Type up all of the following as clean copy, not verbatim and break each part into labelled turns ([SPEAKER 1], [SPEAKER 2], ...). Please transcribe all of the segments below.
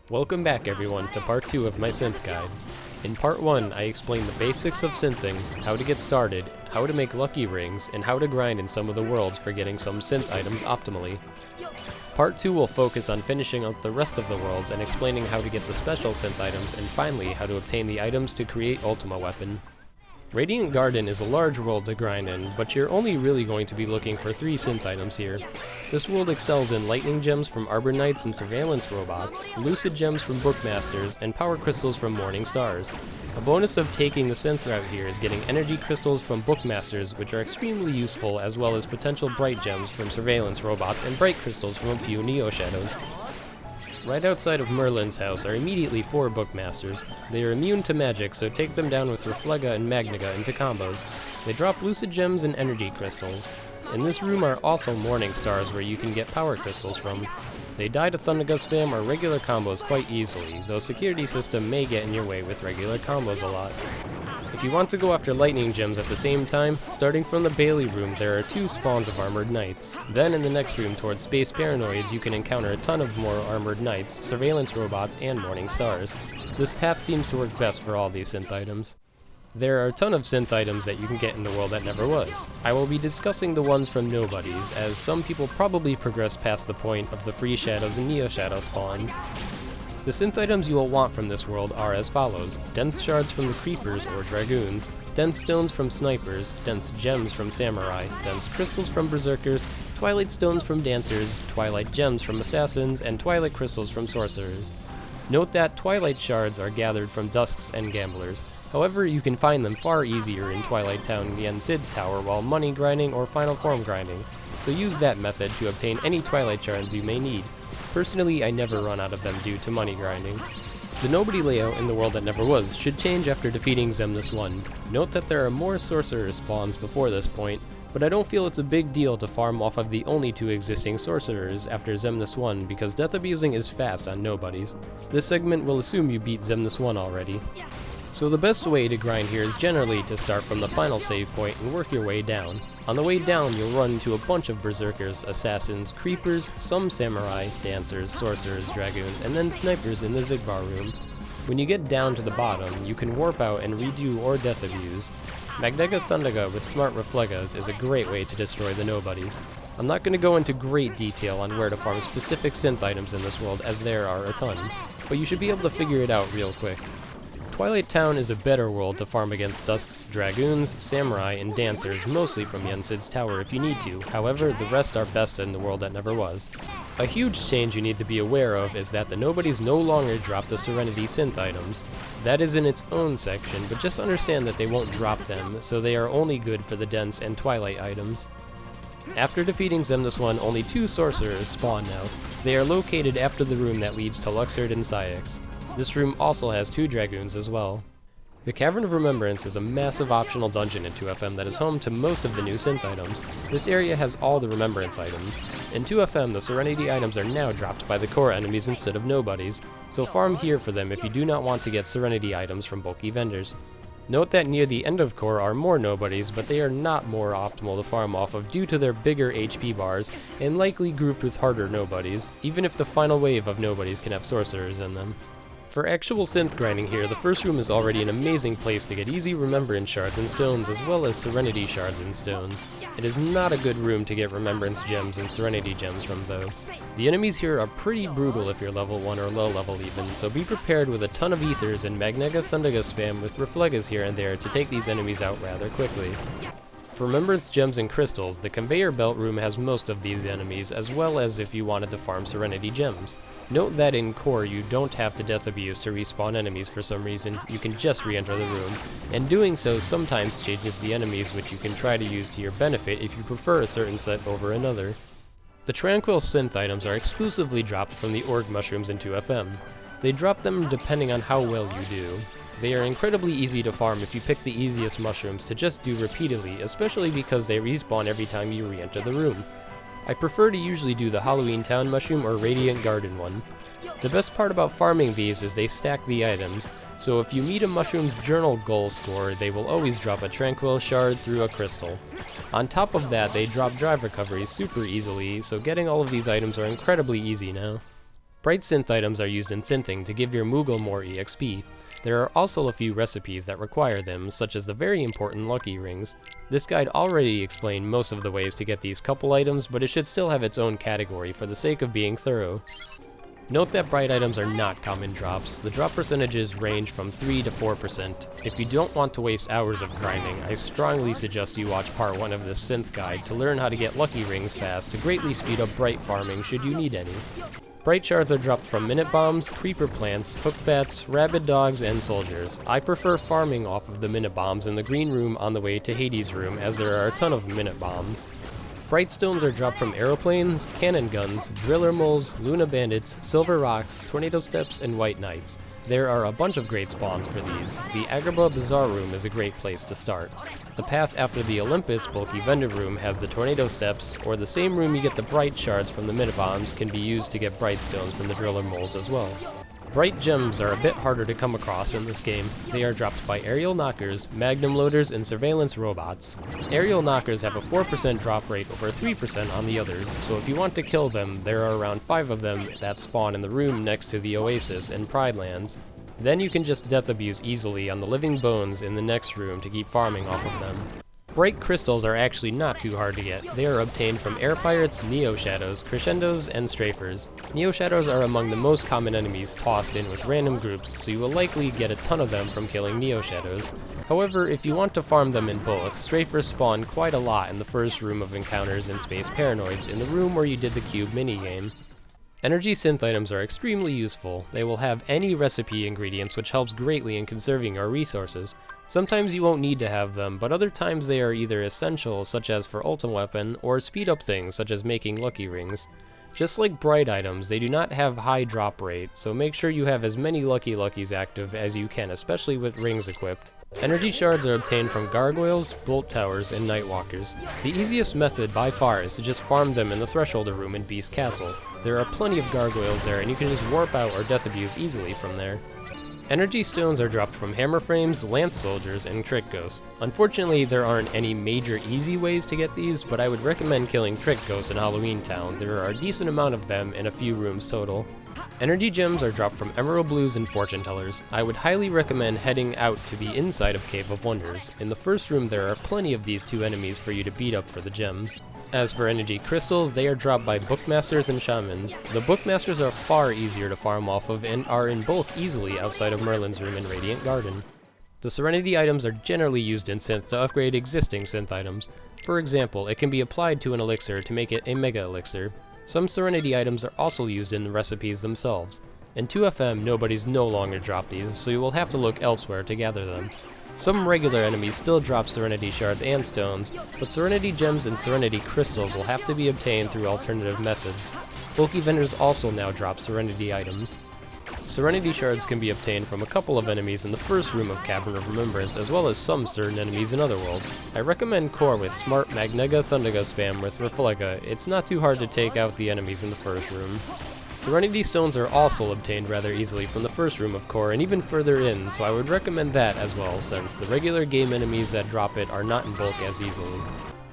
[SPEAKER 1] Welcome back everyone to part 2 of my synth guide. In part 1 I explained the basics of synthing, how to get started, how to make lucky rings, and how to grind in some of the worlds for getting some synth items optimally. Part 2 will focus on finishing out the rest of the worlds and explaining how to get the special synth items and finally how to obtain the items to create Ultima Weapon. Radiant Garden is a large world to grind in, but you're only really going to be looking for 3 synth items here. This world excels in lightning gems from Arbor Knights and surveillance robots, lucid gems from bookmasters, and power crystals from morning stars. A bonus of taking the synth route here is getting energy crystals from bookmasters, which are extremely useful, as well as potential bright gems from surveillance robots and bright crystals from a few Neo Shadows. Right outside of Merlin's house are immediately 4 bookmasters. They are immune to magic, so take them down with Reflega and Magniga into combos. They drop lucid gems and energy crystals. In this room are also morning stars where you can get power crystals from. They die to Thundaga spam or regular combos quite easily, though security system may get in your way with regular combos a lot. If you want to go after lightning gems at the same time, starting from the Bailey room there are 2 spawns of armored knights. Then in the next room towards space paranoids you can encounter a ton of more armored knights, surveillance robots, and morning stars. This path seems to work best for all these synth items. There are a ton of synth items that you can get in the world that never was. I will be discussing the ones from nobodies, as some people probably progress past the point of the free shadows and neo shadow spawns. The synth items you will want from this world are as follows: dense shards from the creepers or dragoons, dense stones from snipers, dense gems from samurai, dense crystals from berserkers, twilight stones from dancers, twilight gems from assassins, and twilight crystals from sorcerers. Note that twilight shards are gathered from dusks and gamblers. However, you can find them far easier in Twilight Town Yen Sid's tower while money grinding or final form grinding, so use that method to obtain any twilight shards you may need. Personally, I never run out of them due to money grinding. The nobody layout in the world that never was should change after defeating Xemnas 1. Note that there are more sorcerer spawns before this point, but I don't feel it's a big deal to farm off of the only 2 existing sorcerers after Xemnas 1 because death abusing is fast on nobodies. This segment will assume you beat Xemnas 1 already. So the best way to grind here is generally to start from the final save point and work your way down. On the way down you'll run into a bunch of berserkers, assassins, creepers, some samurai, dancers, sorcerers, dragoons, and then snipers in the Zigbar room. When you get down to the bottom, you can warp out and redo or death abuse. Magniga Thundaga with smart Reflegas is a great way to destroy the nobodies. I'm not going to go into great detail on where to farm specific synth items in this world as there are a ton, but you should be able to figure it out real quick. Twilight Town is a better world to farm against Dusks, Dragoons, Samurai, and Dancers, mostly from Yen Sid's tower if you need to. However, the rest are best in the world that never was. A huge change you need to be aware of is that the nobodies no longer drop the Serenity synth items. That is in its own section, but just understand that they won't drop them, so they are only good for the Dense and Twilight items. After defeating Xemnas 1, only 2 sorcerers spawn now. They are located after the room that leads to Luxord and Syx. This room also has 2 dragoons as well. The Cavern of Remembrance is a massive optional dungeon in 2FM that is home to most of the new synth items. This area has all the Remembrance items. In 2FM, the Serenity items are now dropped by the core enemies instead of nobodies, so farm here for them if you do not want to get Serenity items from bulky vendors. Note that near the end of core are more nobodies, but they are not more optimal to farm off of due to their bigger HP bars and likely grouped with harder nobodies, even if the final wave of nobodies can have sorcerers in them. For actual synth grinding here, the first room is already an amazing place to get easy Remembrance shards and stones as well as Serenity shards and stones. It is not a good room to get Remembrance gems and Serenity gems from though. The enemies here are pretty brutal if you're level 1 or low level even, so be prepared with a ton of ethers and Magniga Thundaga spam with Reflegas here and there to take these enemies out rather quickly. For Remembrance gems and crystals, the conveyor belt room has most of these enemies, as well as if you wanted to farm Serenity gems. Note that in core you don't have to death abuse to respawn enemies for some reason, you can just re-enter the room, and doing so sometimes changes the enemies, which you can try to use to your benefit if you prefer a certain set over another. The Tranquil synth items are exclusively dropped from the Org mushrooms in 2FM. They drop them depending on how well you do. They are incredibly easy to farm if you pick the easiest mushrooms to just do repeatedly, especially because they respawn every time you re-enter the room. I prefer to usually do the Halloween Town mushroom or Radiant Garden one. The best part about farming these is they stack the items, so if you meet a mushroom's journal goal score, they will always drop a Tranquil shard through a crystal. On top of that, they drop drive recoveries super easily, so getting all of these items are incredibly easy now. Bright synth items are used in synthing to give your Moogle more EXP. There are also a few recipes that require them, such as the very important lucky rings. This guide already explained most of the ways to get these couple items, but it should still have its own category for the sake of being thorough. Note that bright items are not common drops. The drop percentages range from 3 to 4%. If you don't want to waste hours of grinding, I strongly suggest you watch part 1 of this synth guide to learn how to get lucky rings fast to greatly speed up bright farming should you need any. Bright shards are dropped from minute bombs, creeper plants, hook bats, rabid dogs, and soldiers. I prefer farming off of the minute bombs in the green room on the way to Hades room, as there are a ton of minute bombs. Bright stones are dropped from aeroplanes, cannon guns, driller moles, Luna bandits, silver rocks, tornado steps, and white knights. There are a bunch of great spawns for these. The Agrabah Bazaar room is a great place to start. The path after the Olympus bulky vendor room has the tornado steps, or the same room you get the bright shards from the minibombs can be used to get bright stones from the driller moles as well. Bright gems are a bit harder to come across in this game. They are dropped by aerial knockers, magnum loaders, and surveillance robots. Aerial knockers have a 4% drop rate over 3% on the others, so if you want to kill them, there are around 5 of them that spawn in the room next to the Oasis and Pride Lands. Then you can just death abuse easily on the living bones in the next room to keep farming off of them. Bright crystals are actually not too hard to get. They are obtained from air pirates, neo shadows, crescendos, and strafers. Neo shadows are among the most common enemies tossed in with random groups, so you will likely get a ton of them from killing neo shadows. However, if you want to farm them in bulk, strafers spawn quite a lot in the first room of encounters in Space Paranoids, in the room where you did the cube minigame. Energy synth items are extremely useful. They will have any recipe ingredients, which helps greatly in conserving our resources. Sometimes you won't need to have them, but other times they are either essential, such as for Ultima Weapon, or speed up things, such as making lucky rings. Just like bright items, they do not have high drop rate, so make sure you have as many lucky luckies active as you can, especially with rings equipped. Energy shards are obtained from gargoyles, bolt towers, and nightwalkers. The easiest method by far is to just farm them in the Thresholder room in Beast Castle. There are plenty of gargoyles there, and you can just warp out or death abuse easily from there. Energy stones are dropped from hammer frames, lance soldiers, and trick ghosts. Unfortunately, there aren't any major easy ways to get these, but I would recommend killing trick ghosts in Halloween Town. There are a decent amount of them in a few rooms total. Energy gems are dropped from emerald blues and fortune tellers. I would highly recommend heading out to the inside of Cave of Wonders. In the first room there are plenty of these two enemies for you to beat up for the gems. As for energy crystals, they are dropped by bookmasters and shamans. The bookmasters are far easier to farm off of and are in bulk easily outside of Merlin's room in Radiant Garden. The Serenity items are generally used in Synth to upgrade existing Synth items. For example, it can be applied to an elixir to make it a mega elixir. Some Serenity items are also used in the recipes themselves. In 2FM, nobody's no longer dropped these, so you will have to look elsewhere to gather them. Some regular enemies still drop Serenity shards and stones, but Serenity gems and Serenity crystals will have to be obtained through alternative methods. Bulky vendors also now drop Serenity items. Serenity shards can be obtained from a couple of enemies in the first room of Cavern of Remembrance, as well as some certain enemies in other worlds. I recommend core with Smart Magnega Thundaga spam with Reflega. It's not too hard to take out the enemies in the first room. Serenity stones are also obtained rather easily from the first room of core and even further in, so I would recommend that as well, since the regular game enemies that drop it are not in bulk as easily.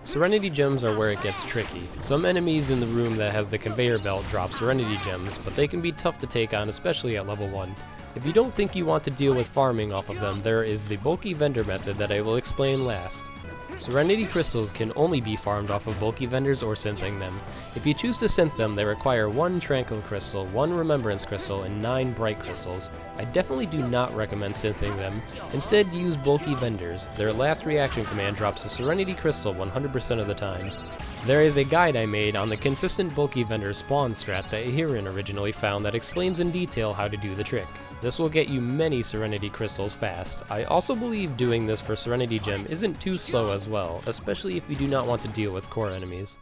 [SPEAKER 1] Serenity gems are where it gets tricky. Some enemies in the room that has the conveyor belt drop Serenity gems, but they can be tough to take on, especially at level 1. If you don't think you want to deal with farming off of them, there is the bulky vendor method that I will explain last. Serenity crystals can only be farmed off of bulky vendors or synthing them. If you choose to synth them, they require 1 Tranquil crystal, 1 Remembrance crystal, and 9 bright crystals. I definitely do not recommend synthing them. Instead, use bulky vendors. Their last reaction command drops a Serenity crystal 100% of the time. There is a guide I made on the consistent bulky vendor spawn strat that Hirin originally found that explains in detail how to do the trick. This will get you many Serenity crystals fast. I also believe doing this for Serenity Gem isn't too slow as well, especially if you do not want to deal with core enemies.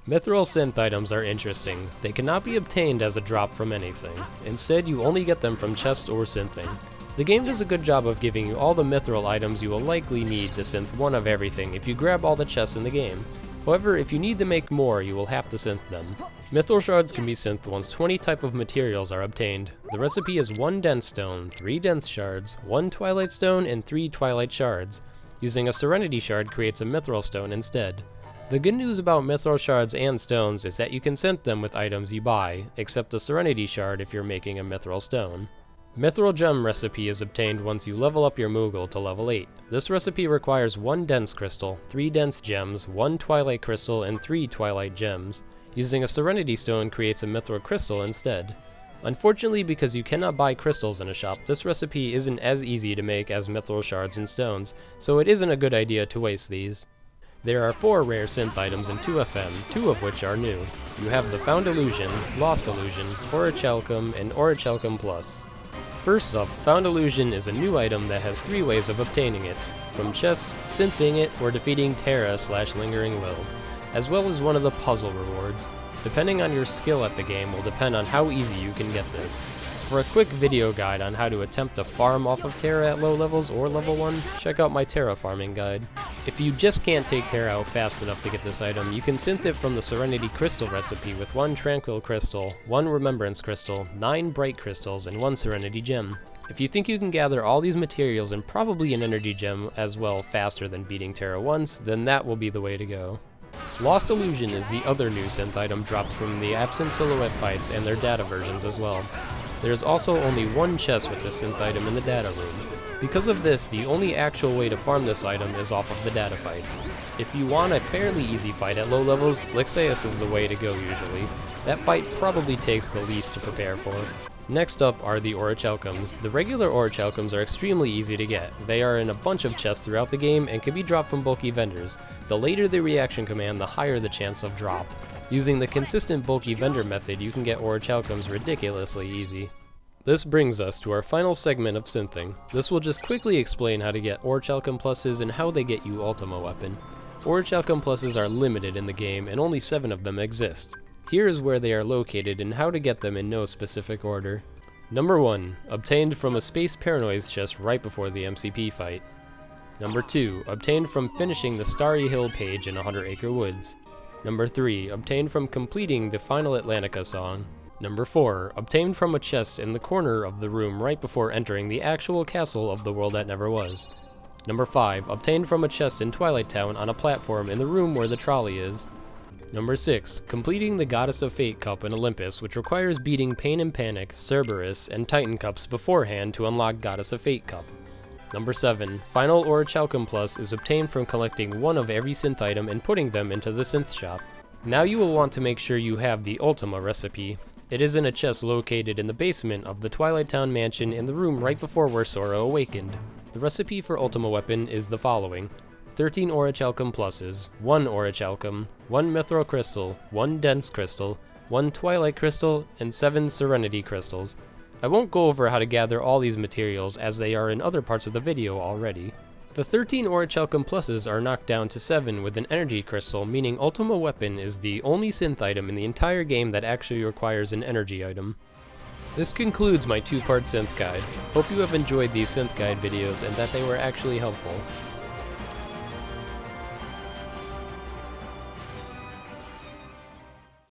[SPEAKER 1] Mythril synth items are interesting. They cannot be obtained as a drop from anything. Instead, you only get them from chest or synthing. The game does a good job of giving you all the Mythril items you will likely need to synth one of everything if you grab all the chests in the game. However, if you need to make more, you will have to synth them. Mythril shards can be synthed once 20 type of materials are obtained. The recipe is 1 dense stone, 3 dense shards, 1 twilight stone, and 3 twilight shards. Using a Serenity shard creates a Mythril stone instead. The good news about Mythril shards and stones is that you can synth them with items you buy, except the Serenity shard if you're making a Mythril stone. Mythril gem recipe is obtained once you level up your Moogle to level 8. This recipe requires 1 dense crystal, 3 dense gems, 1 twilight crystal, and 3 twilight gems. Using a Serenity stone creates a Mythril crystal instead. Unfortunately, because you cannot buy crystals in a shop, this recipe isn't as easy to make as Mythril shards and stones, so it isn't a good idea to waste these. There are 4 rare synth items in 2FM, 2 of which are new. You have the Found Illusion, Lost Illusion, Orichalcum, and Orichalcum Plus. First up, Found Illusion is a new item that has 3 ways of obtaining it, from chest, synthing it, or defeating Terra/Lingering Will, as well as one of the puzzle rewards. Depending on your skill at the game will depend on how easy you can get this. For a quick video guide on how to attempt to farm off of Terra at low levels or level 1, check out my Terra farming guide. If you just can't take Terra out fast enough to get this item, you can synth it from the Serenity crystal recipe with 1 Tranquil crystal, 1 Remembrance crystal, 9 bright crystals, and 1 Serenity gem. If you think you can gather all these materials and probably an energy gem as well faster than beating Terra once, then that will be the way to go. Lost Illusion is the other new synth item dropped from the Absent Silhouette fights and their data versions as well. There is also only 1 chest with this synth item in the data room. Because of this, the only actual way to farm this item is off of the data fights. If you want a fairly easy fight at low levels, Lixeus is the way to go usually. That fight probably takes the least to prepare for. Next up are the Orichalcums. The regular Orichalcums are extremely easy to get. They are in a bunch of chests throughout the game and can be dropped from bulky vendors. The later the reaction command, the higher the chance of drop. Using the consistent bulky vendor method, you can get Orichalcums ridiculously easy. This brings us to our final segment of synthing. This will just quickly explain how to get Orichalcum pluses and how they get you Ultima Weapon. Orichalcum pluses are limited in the game and only 7 of them exist. Here is where they are located and how to get them in no specific order. Number 1, obtained from a Space Paranoids chest right before the MCP fight. Number 2, obtained from finishing the Starry Hill page in 100 Acre Woods. Number 3, obtained from completing the final Atlantica song. Number 4, obtained from a chest in the corner of the room right before entering the actual castle of the world that never was. Number 5, obtained from a chest in Twilight Town on a platform in the room where the trolley is. Number 6, completing the Goddess of Fate cup in Olympus, which requires beating Pain and Panic, Cerberus, and Titan cups beforehand to unlock Goddess of Fate cup. Number 7, final Orichalcum Plus is obtained from collecting 1 of every synth item and putting them into the synth shop. Now you will want to make sure you have the Ultima recipe. It is in a chest located in the basement of the Twilight Town mansion in the room right before where Sora awakened. The recipe for Ultima Weapon is the following: 13 Orichalcum pluses, 1 Orichalcum, 1 Mythril crystal, 1 dense crystal, 1 twilight crystal, and 7 Serenity crystals. I won't go over how to gather all these materials as they are in other parts of the video already. The 13 Orichalcum pluses are knocked down to 7 with an energy crystal, meaning Ultima Weapon is the only synth item in the entire game that actually requires an energy item. This concludes my 2-part synth guide. Hope you have enjoyed these synth guide videos and that they were actually helpful.